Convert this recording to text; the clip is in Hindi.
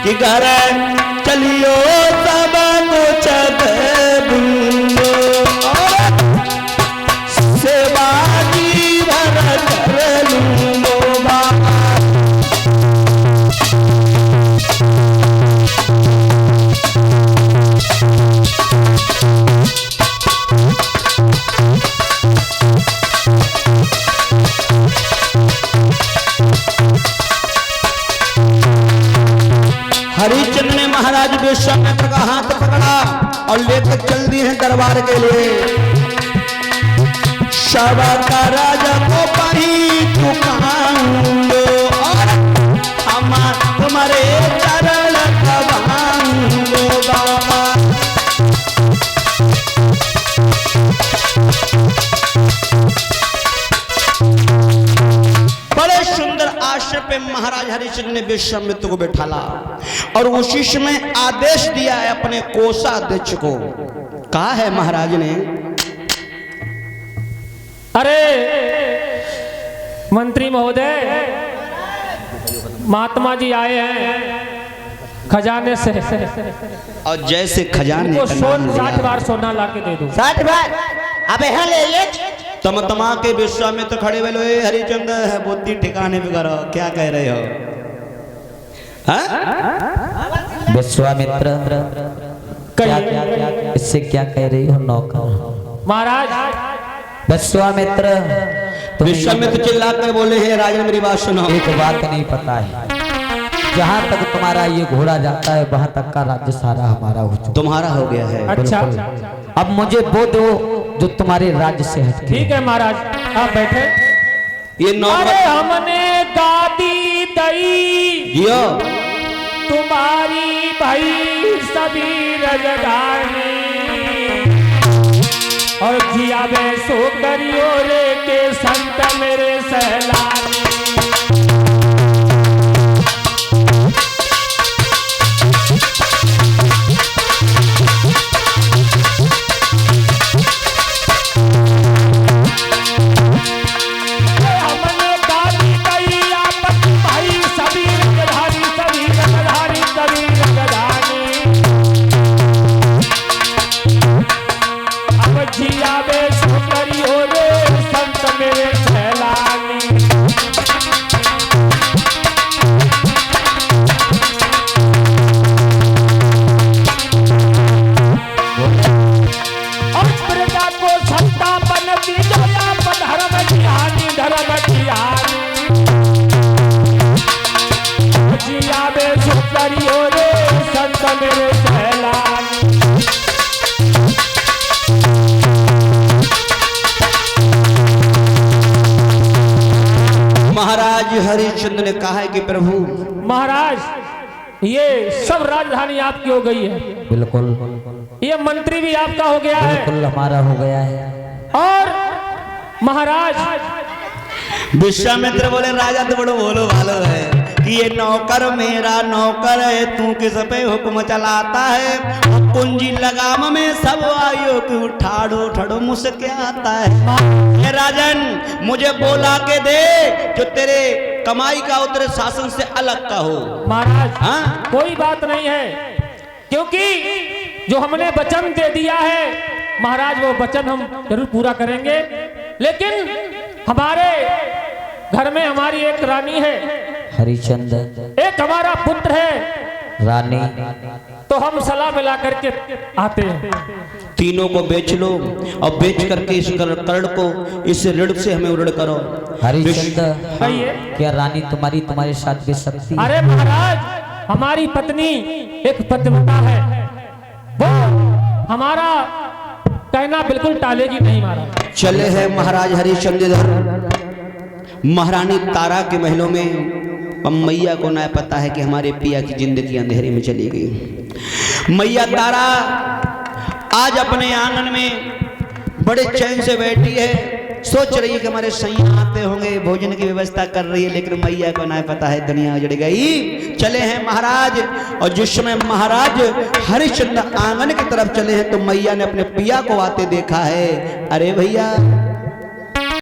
कि घर चलियो सब कुछ दूंगो सेवा जीवन कर लूंगो बाबा। हरिश्चंद्र ने महाराज विश्वामित्र का हाथ पकड़ा और लेकर चल दिए हैं दरबार के लिए। शवा का राजा को पही चुकाऊंगो और हम तुम्हारे चरण दबाऊंगो बाबा। बड़े सुंदर आश्रम पे महाराज हरिश्चंद्र ने विश्वामित्र को बैठाला और उसी समय आदेश दिया है अपने कोषाध्यक्ष को। कहा है महाराज ने, अरे मंत्री महोदय, महात्मा जी आए हैं खजाने से और जैसे खजाने को 60 बार सोना ला के दे दो। 60 बार? अबे हाँ ले ये। तमा के विश्वामित्र खड़े बोले, हरिश्चंद्र बुद्धि ठिकाने पे करो, क्या कह रहे हो? विश्वामित्र क्या इससे क्या कह रही हो नौकर? महाराज विश्वामित्र विश्वामित्र चिल्ला कर बोले हैं, राजन मेरी बात सुनो। एक बात नहीं पता है, जहाँ तक तुम्हारा ये घोड़ा जाता है वहाँ तक का राज्य सारा हमारा हो चुका, तुम्हारा हो गया है। अच्छा, अब मुझे वो दो जो तुम्हारे राज्य से हटके। ठीक है महाराज, आप बैठे। ये अरे हमने गादी दई जियो तुम्हारी भाई सभी रजदानी और जिया वे सो करियो रे के संत मेरे सहलानी। महाराज हरिश्चंद्र ने कहा है कि प्रभु महाराज ये सब राजधानी आपकी हो गई है। बिल्कुल, ये मंत्री भी आपका हो गया है। बिल्कुल हमारा हो गया है। और महाराज विश्वामित्र बोले, राजा तो बड़ो बोलो भालो है कि ये नौकर मेरा नौकर है, तू किस पे हुक्म चलाता है? पूंजी लगाम में सब आयो कि उठाड़ो ठड़ो मुझसे आता है। ये राजन मुझे बोला के दे जो तेरे कमाई का हो, तेरे शासन से अलग का हो। महाराज हाँ? कोई बात नहीं है, क्योंकि जो हमने वचन दे दिया है महाराज वो वचन हम जरूर पूरा करेंगे। लेकिन हमारे घर में हमारी एक रानी है हरिश्चंद्र, एक हमारा पुत्र है रानी, तो हम सलाह मिला करके आते हैं। तीनों को बेच लो और बेच करके इस कर्ण को, इस ऋण से हमें ऋण करो। हरिश्चंद्र कहिए। क्या रानी तुम्हारे साथ बेच सकती है? अरे महाराज हमारी पत्नी एक पतिव्रता है, वो हमारा कहना बिल्कुल टालेगी नहीं। महाराज चले हैं महाराज हरिश्चंद्र महारानी तारा के महलों में। मैया को ना पता है कि हमारे पिया की जिंदगी अंधेरे में चली गई। मैया तारा आज अपने आंगन में बड़े चैन से बैठी है, सोच रही है कि हमारे सैया आते होंगे, भोजन की व्यवस्था कर रही है, लेकिन मैया को ना पता है दुनिया उजड़ गई। चले हैं महाराज, और जिस समय महाराज हरिश्चंद्र आंगन की तरफ चले हैं तो मैया ने अपने पिया को आते देखा है। अरे भैया